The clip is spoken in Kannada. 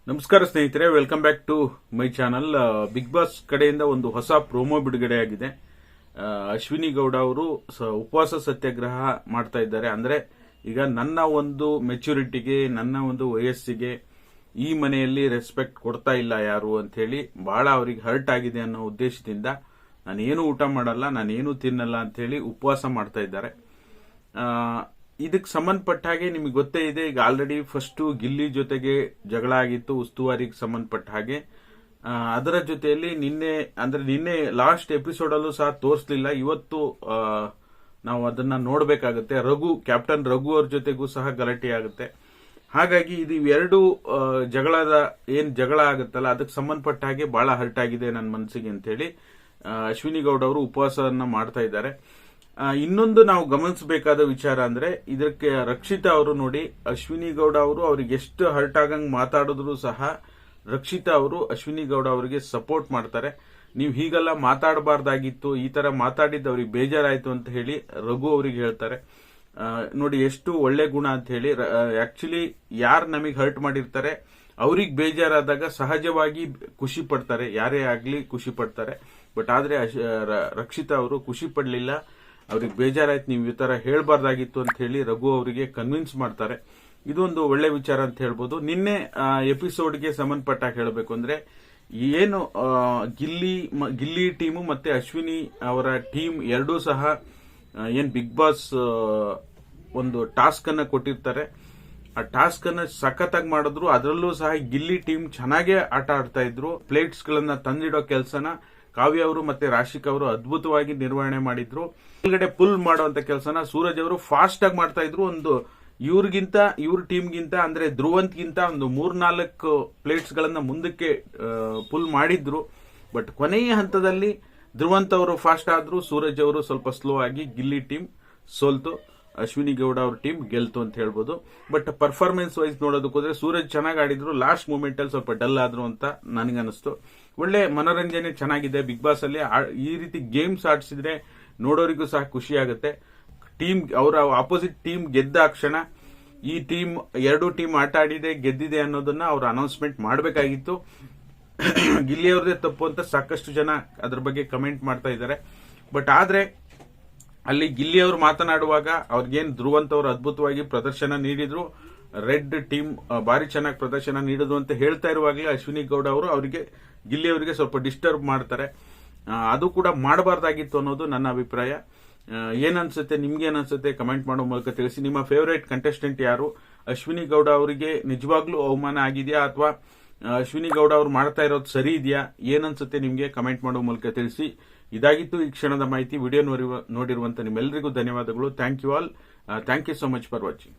ನಮಸ್ಕಾರ ಸ್ನೇಹಿತರೆ, welcome back to my channel. Big boss ಕಡೆಯಿಂದ ಒಂದು ಹೊಸ ಪ್ರೋಮೋ ಬಿಡುಗಡೆಯಾಗಿದೆ. ಅಶ್ವಿನಿ ಗೌಡ ಅವರು ಉಪವಾಸ ಸತ್ಯಾಗ್ರಹ ಮಾಡ್ತಾ ಇದ್ದಾರೆ. ಅಂದ್ರೆ ಈಗ ನನ್ನ ಒಂದು ಮೆಚುರಿಟಿಗೆ, ನನ್ನ ಒಂದು ವಯಸ್ಸಿಗೆ ಈ ಮನೆಯಲ್ಲಿ ರೆಸ್ಪೆಕ್ಟ್ ಕೊಡ್ತಾ ಇಲ್ಲ ಯಾರು ಅಂತ ಹೇಳಿ ಬಹಳ ಅವರಿಗೆ ಹರ್ಟ್ ಆಗಿದೆ ಅನ್ನೋ ಉದ್ದೇಶದಿಂದ ನಾನೇನು ಊಟ ಮಾಡಲ್ಲ, ನಾನೇನು ತಿನ್ನಲ್ಲ ಅಂತ ಹೇಳಿ ಉಪವಾಸ ಮಾಡ್ತಾ ಇದ್ದಾರೆ. ಇದಕ್ಕೆ ಸಂಬಂಧಪಟ್ಟ ಹಾಗೆ ನಿಮಗೆ ಗೊತ್ತೇ ಇದೆ, ಈಗ ಆಲ್ರೆಡಿ ಫಸ್ಟ್ ಗಿಲ್ಲಿ ಜೊತೆಗೆ ಜಗಳ ಆಗಿತ್ತು ಉಸ್ತುವಾರಿಗೆ ಸಂಬಂಧಪಟ್ಟ ಹಾಗೆ. ಅದರ ಜೊತೆಯಲ್ಲಿ ನಿನ್ನೆ ಲಾಸ್ಟ್ ಎಪಿಸೋಡ್ ಅಲ್ಲೂ ಸಹ ತೋರಿಸಲಿಲ್ಲ. ಇವತ್ತು ನಾವು ಅದನ್ನ ನೋಡಬೇಕಾಗುತ್ತೆ. ಕ್ಯಾಪ್ಟನ್ ರಘು ಅವ್ರ ಜೊತೆಗೂ ಸಹ ಗಲಾಟೆ ಆಗುತ್ತೆ. ಹಾಗಾಗಿ ಇದು ಎರಡು ಜಗಳ ಆಗುತ್ತಲ್ಲ, ಅದಕ್ಕೆ ಸಂಬಂಧಪಟ್ಟ ಹಾಗೆ ಬಹಳ ಹರ್ಟ್ ಆಗಿದೆ ನನ್ನ ಮನಸ್ಸಿಗೆ ಅಂತ ಹೇಳಿ ಅಶ್ವಿನಿ ಗೌಡ ಅವರು ಉಪವಾಸವನ್ನ ಮಾಡ್ತಾ ಇದ್ದಾರೆ. ಇನ್ನೊಂದು ನಾವು ಗಮನಿಸಬೇಕಾದ ವಿಚಾರ ಅಂದ್ರೆ, ಇದಕ್ಕೆ ರಕ್ಷಿತಾ ಅವರು ನೋಡಿ, ಅಶ್ವಿನಿ ಗೌಡ ಅವರು ಅವ್ರಿಗೆ ಎಷ್ಟು ಹರ್ಟ್ ಆಗಂಗ್ ಮಾತಾಡಿದ್ರು ಸಹ ರಕ್ಷಿತಾ ಅವರು ಅಶ್ವಿನಿ ಗೌಡ ಅವರಿಗೆ ಸಪೋರ್ಟ್ ಮಾಡ್ತಾರೆ. ನೀವು ಹೀಗೆಲ್ಲ ಮಾತಾಡಬಾರ್ದಾಗಿತ್ತು, ಈ ತರ ಮಾತಾಡಿದ್ದು ಅವ್ರಿಗೆ ಬೇಜಾರಾಯ್ತು ಅಂತ ಹೇಳಿ ರಘು ಅವರಿಗೆ ಹೇಳ್ತಾರೆ. ನೋಡಿ ಎಷ್ಟು ಒಳ್ಳೆ ಗುಣ ಅಂತ ಹೇಳಿ. ಆಕ್ಚುಲಿ ಯಾರು ನಮಗೆ ಹರ್ಟ್ ಮಾಡಿರ್ತಾರೆ ಅವ್ರಿಗೆ ಬೇಜಾರಾದಾಗ ಸಹಜವಾಗಿ ಖುಷಿ ಪಡ್ತಾರೆ, ಯಾರೇ ಆಗ್ಲಿ ಖುಷಿ ಪಡ್ತಾರೆ. ಬಟ್ ಆದ್ರೆ ರಕ್ಷಿತಾ ಅವರು ಖುಷಿ ಪಡ್ಲಿಲ್ಲ, ಅವ್ರಿಗೆ ಬೇಜಾರಾಯ್ತು, ನೀವು ಈ ತರ ಹೇಳ್ಬಾರ್ದಾಗಿತ್ತು ಅಂತ ಹೇಳಿ ರಘು ಅವರಿಗೆ ಕನ್ವಿನ್ಸ್ ಮಾಡ್ತಾರೆ. ಇದೊಂದು ಒಳ್ಳೆ ವಿಚಾರ ಅಂತ ಹೇಳ್ಬೋದು. ನಿನ್ನೆ ಎಪಿಸೋಡ್ಗೆ ಸಂಬಂಧಪಟ್ಟ ಹೇಳಬೇಕು ಅಂದ್ರೆ, ಏನು ಗಿಲ್ಲಿ ಟೀಮು ಮತ್ತೆ ಅಶ್ವಿನಿ ಅವರ ಟೀಮ್ ಎರಡೂ ಸಹ ಏನ್ ಬಿಗ್ ಬಾಸ್ ಒಂದು ಟಾಸ್ಕ್ ಅನ್ನ ಕೊಟ್ಟಿರ್ತಾರೆ, ಆ ಟಾಸ್ಕ್ ಅನ್ನ ಸಖತ್ತಾಗಿ ಮಾಡಿದ್ರು. ಅದರಲ್ಲೂ ಸಹ ಗಿಲ್ಲಿ ಟೀಮ್ ಚೆನ್ನಾಗೇ ಆಟ ಆಡ್ತಾ ಇದ್ರು. ಪ್ಲೇಟ್ಸ್ ಗಳನ್ನ ತಂದಿಡೋ ಕೆಲಸನ ಕಾವ್ಯ ಅವರು ಮತ್ತೆ ರಾಶಿಕ್ ಅವರು ಅದ್ಭುತವಾಗಿ ನಿರ್ವಹಣೆ ಮಾಡಿದ್ರು. ಮೇಲ್ಗಡೆ ಪುಲ್ ಮಾಡುವಂತ ಕೆಲಸನ ಸೂರಜ್ ಅವರು ಫಾಸ್ಟ್ ಆಗಿ ಮಾಡ್ತಾ ಇದ್ರು. ಇವ್ರ ಟೀಮ್ಗಿಂತ ಅಂದ್ರೆ ಧ್ರುವಂತ್ಗಿಂತ ಒಂದು 3-4 ಪ್ಲೇಟ್ಸ್ ಗಳನ್ನ ಮುಂದಕ್ಕೆ ಪುಲ್ ಮಾಡಿದ್ರು. ಬಟ್ ಕೊನೆಯ ಹಂತದಲ್ಲಿ ಧ್ರುವಂತ್ ಅವರು ಫಾಸ್ಟ್ ಆದ್ರು, ಸೂರಜ್ ಅವರು ಸ್ವಲ್ಪ ಸ್ಲೋ ಆಗಿ ಗಿಲ್ಲಿ ಟೀಮ್ ಸೋಲ್ತು, ಅಶ್ವಿನಿ ಗೌಡ ಅವ್ರ ಟೀಮ್ ಗೆಲ್ತು ಅಂತ ಹೇಳ್ಬೋದು. ಬಟ್ ಪರ್ಫಾರ್ಮೆನ್ಸ್ ವೈಸ್ ನೋಡೋದಕ್ಕೆ ಹೋದ್ರೆ ಸೂರಜ್ ಚೆನ್ನಾಗಿ ಆಡಿದ್ರು, ಲಾಸ್ಟ್ ಮೂಮೆಂಟ್ ಅಲ್ಲಿ ಸ್ವಲ್ಪ ಡಲ್ ಆದ್ರು ಅಂತ ನನಗನ್ನಿಸ್ತು. ಒಳ್ಳೆ ಮನೋರಂಜನೆ ಚೆನ್ನಾಗಿದೆ ಬಿಗ್ ಬಾಸ್ ಅಲ್ಲಿ. ಈ ರೀತಿ ಗೇಮ್ಸ್ ಆಡಿಸಿದ್ರೆ ನೋಡೋರಿಗೂ ಸಹ ಖುಷಿ ಆಗುತ್ತೆ. ಟೀಮ್ ಅವರ ಆಪೋಸಿಟ್ ಟೀಮ್ ಗೆದ್ದ ಕ್ಷಣ ಈ ಟೀಮ್ ಎರಡೂ ಟೀಮ್ ಆಟ ಆಡಿದೆ, ಗೆದ್ದಿದೆ ಅನ್ನೋದನ್ನ ಅವ್ರು ಅನೌನ್ಸ್ಮೆಂಟ್ ಮಾಡಬೇಕಾಗಿತ್ತು. ಗಿಲ್ಲಿ ಅವ್ರದೇ ತಪ್ಪು ಅಂತ ಸಾಕಷ್ಟು ಜನ ಅದ್ರ ಬಗ್ಗೆ ಕಮೆಂಟ್ ಮಾಡ್ತಾ ಇದ್ದಾರೆ. ಬಟ್ ಆದ್ರೆ ಅಲ್ಲಿ ಗಿಲ್ಲಿ ಅವರು ಮಾತನಾಡುವಾಗ ಅವ್ರಿಗೇನು ಧ್ರುವಂತ್ ಅವರು ಅದ್ಭುತವಾಗಿ ಪ್ರದರ್ಶನ ನೀಡಿದ್ರು, ರೆಡ್ ಟೀಮ್ ಭಾರಿ ಚೆನ್ನಾಗಿ ಪ್ರದರ್ಶನ ನೀಡಿದ್ರು ಅಂತ ಹೇಳ್ತಾ ಇರುವಾಗಲೇ ಅಶ್ವಿನಿ ಗೌಡ ಅವರು ಗಿಲ್ಲಿ ಅವರಿಗೆ ಸ್ವಲ್ಪ ಡಿಸ್ಟರ್ಬ್ ಮಾಡ್ತಾರೆ. ಅದು ಕೂಡ ಮಾಡಬಾರ್ದಾಗಿತ್ತು ಅನ್ನೋದು ನನ್ನ ಅಭಿಪ್ರಾಯ. ಏನನ್ಸುತ್ತೆ, ನಿಮ್ಗೆ ಏನನ್ಸುತ್ತೆ ಕಮೆಂಟ್ ಮಾಡೋ ಮೂಲಕ ತಿಳಿಸಿ. ನಿಮ್ಮ ಫೇವರೇಟ್ ಕಂಟೆಸ್ಟೆಂಟ್ ಯಾರು? ಅಶ್ವಿನಿ ಗೌಡ ಅವರಿಗೆ ನಿಜವಾಗ್ಲೂ ಅವಮಾನ ಆಗಿದೆಯಾ ಅಥವಾ ಅಶ್ವಿನಿ ಗೌಡ ಅವರು ಮಾಡ್ತಾ ಇರೋದು ಸರಿ ಇದೆಯಾ? ಏನನ್ಸುತ್ತೆ ನಿಮ್ಗೆ ಕಮೆಂಟ್ ಮಾಡೋ ಮೂಲಕ ತಿಳಿಸಿ. ಇದಾಗಿತ್ತು ಈ ಕ್ಷಣದ ಮಾಹಿತಿ. ವಿಡಿಯೋ ನೋಡಿರುವಂತ ನಿಮ್ಮೆಲ್ಲರಿಗೂ ಧನ್ಯವಾದಗಳು. Thank you all. Thank you so much for watching.